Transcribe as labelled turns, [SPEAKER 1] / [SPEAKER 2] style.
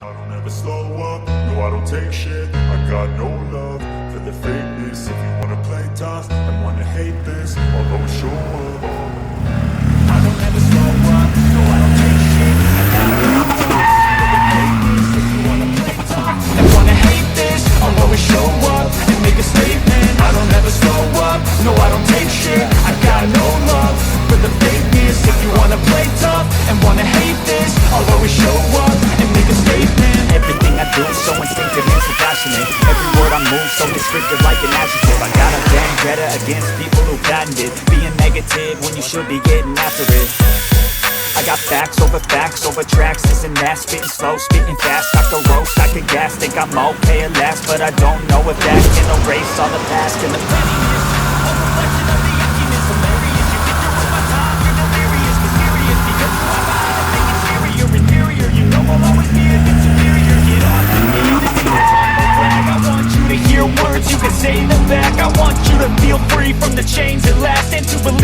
[SPEAKER 1] I don't ever slow up, no I don't take shit. I got no love for the fakeness. If you wanna play tough and wanna hate this, I'll always show up. I don't ever slow up, no I don't take shit. I got no love for the fakeness. If you wanna play tough and wanna hate this, I'll always show up and make a statement. I don't ever slow up, no I don't take shit. I got no love for the fakeness. If you wanna play tough and wanna hate this, I'll always show up and make a statement. Everything I do so instinctive and so passionate. Every word I move so descriptive like an adjective. I got a vendetta against people who patent it. Being negative when you should be getting after it. I got facts over tracks, this and that. Spitting slow, spitting fast, I could roast, I could gas. Think I'm okay at last, but I don't know if that can erase all the past. And the pettiness, a reflection of the emptiness. Hilarious, you think you're worth my time, you're delirious. Mysterious, because you have my eyes, make it superior, inferior. You know I'll always be a bit superior. Get on to me, this ain't a humble brag. I want you to hear words, you can say them back. I want you to feel free from the chains that last, and to believe